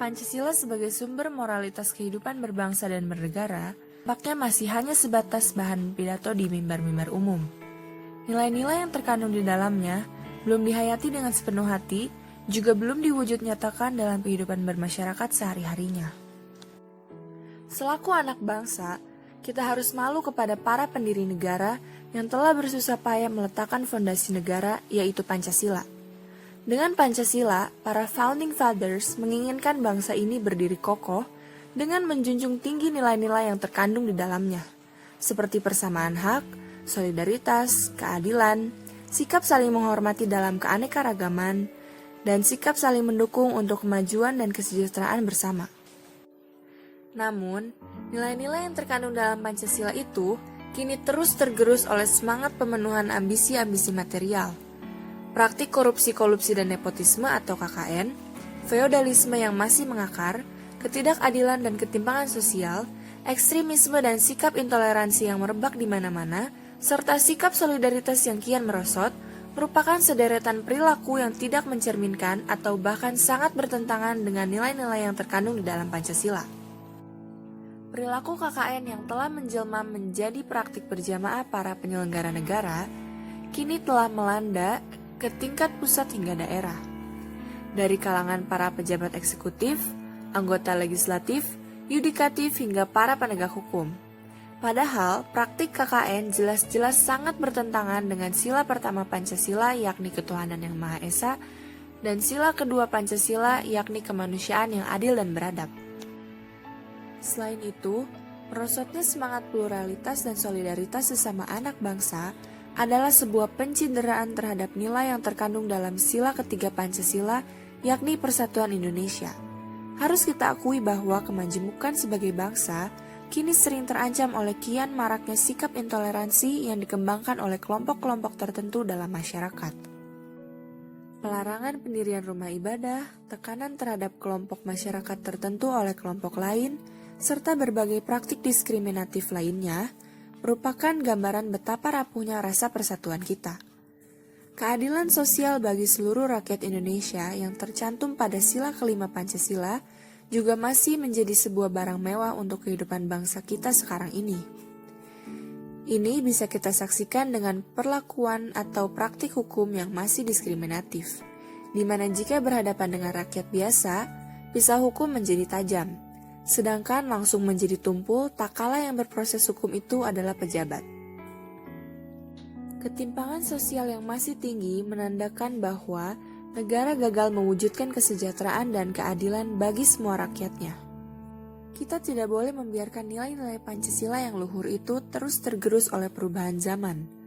Pancasila sebagai sumber moralitas kehidupan berbangsa dan bernegara, tampaknya masih hanya sebatas bahan pidato di mimbar-mimbar umum. Nilai-nilai yang terkandung di dalamnya belum dihayati dengan sepenuh hati, juga belum diwujud nyatakan dalam kehidupan bermasyarakat sehari-harinya. Selaku anak bangsa, kita harus malu kepada para pendiri negara yang telah bersusah payah meletakkan fondasi negara, yaitu Pancasila. Dengan Pancasila, para founding fathers menginginkan bangsa ini berdiri kokoh dengan menjunjung tinggi nilai-nilai yang terkandung di dalamnya, seperti persamaan hak, solidaritas, keadilan, sikap saling menghormati dalam keanekaragaman, dan sikap saling mendukung untuk kemajuan dan kesejahteraan bersama. Namun, nilai-nilai yang terkandung dalam Pancasila itu kini terus tergerus oleh semangat pemenuhan ambisi-ambisi material. Praktik korupsi dan nepotisme atau KKN, feodalisme yang masih mengakar, ketidakadilan dan ketimpangan sosial, ekstremisme dan sikap intoleransi yang merebak di mana-mana, serta sikap solidaritas yang kian merosot, merupakan sederetan perilaku yang tidak mencerminkan atau bahkan sangat bertentangan dengan nilai-nilai yang terkandung di dalam Pancasila. Perilaku KKN yang telah menjelma menjadi praktik berjamaah para penyelenggara negara, kini telah melanda ke tingkat pusat hingga daerah. Dari kalangan para pejabat eksekutif, anggota legislatif, yudikatif hingga para penegak hukum. Padahal, praktik KKN jelas-jelas sangat bertentangan dengan sila pertama Pancasila yakni ketuhanan yang Maha Esa dan sila kedua Pancasila yakni kemanusiaan yang adil dan beradab. Selain itu, merosotnya semangat pluralitas dan solidaritas sesama anak bangsa adalah sebuah pencideraan terhadap nilai yang terkandung dalam sila ketiga Pancasila, yakni Persatuan Indonesia. Harus kita akui bahwa kemajemukan sebagai bangsa kini sering terancam oleh kian maraknya sikap intoleransi yang dikembangkan oleh kelompok-kelompok tertentu dalam masyarakat. Pelarangan pendirian rumah ibadah, tekanan terhadap kelompok masyarakat tertentu oleh kelompok lain, serta berbagai praktik diskriminatif lainnya, merupakan gambaran betapa rapuhnya rasa persatuan kita. Keadilan sosial bagi seluruh rakyat Indonesia yang tercantum pada sila kelima Pancasila juga masih menjadi sebuah barang mewah untuk kehidupan bangsa kita sekarang ini. Ini bisa kita saksikan dengan perlakuan atau praktik hukum yang masih diskriminatif, di mana jika berhadapan dengan rakyat biasa, pisau hukum menjadi tajam, sedangkan langsung menjadi tumpul tak kala yang berproses hukum itu adalah pejabat. Ketimpangan sosial yang masih tinggi menandakan bahwa negara gagal mewujudkan kesejahteraan dan keadilan bagi semua rakyatnya. Kita tidak boleh membiarkan nilai-nilai Pancasila yang luhur itu terus tergerus oleh perubahan zaman.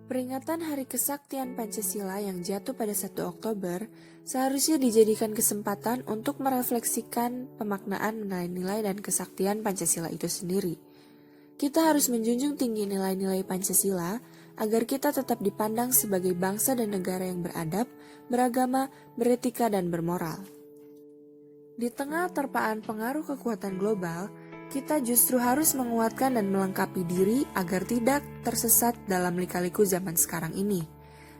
Peringatan Hari Kesaktian Pancasila yang jatuh pada 1 Oktober seharusnya dijadikan kesempatan untuk merefleksikan pemaknaan nilai-nilai dan kesaktian Pancasila itu sendiri. Kita harus menjunjung tinggi nilai-nilai Pancasila agar kita tetap dipandang sebagai bangsa dan negara yang beradab, beragama, beretika, dan bermoral. Di tengah terpaan pengaruh kekuatan global, kita justru harus menguatkan dan melengkapi diri agar tidak tersesat dalam lika-liku zaman sekarang ini.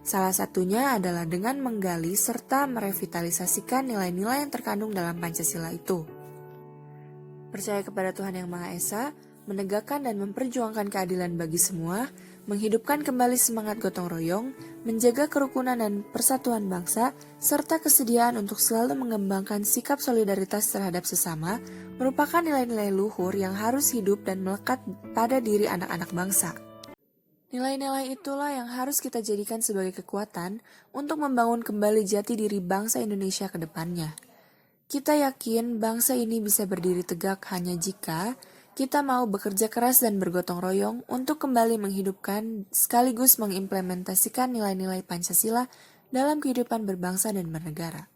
Salah satunya adalah dengan menggali serta merevitalisasikan nilai-nilai yang terkandung dalam Pancasila itu. Percaya kepada Tuhan Yang Maha Esa, menegakkan dan memperjuangkan keadilan bagi semua, menghidupkan kembali semangat gotong royong, menjaga kerukunan dan persatuan bangsa, serta kesediaan untuk selalu mengembangkan sikap solidaritas terhadap sesama, merupakan nilai-nilai luhur yang harus hidup dan melekat pada diri anak-anak bangsa. Nilai-nilai itulah yang harus kita jadikan sebagai kekuatan untuk membangun kembali jati diri bangsa Indonesia ke depannya. Kita yakin bangsa ini bisa berdiri tegak hanya jika kita mau bekerja keras dan bergotong royong untuk kembali menghidupkan sekaligus mengimplementasikan nilai-nilai Pancasila dalam kehidupan berbangsa dan bernegara.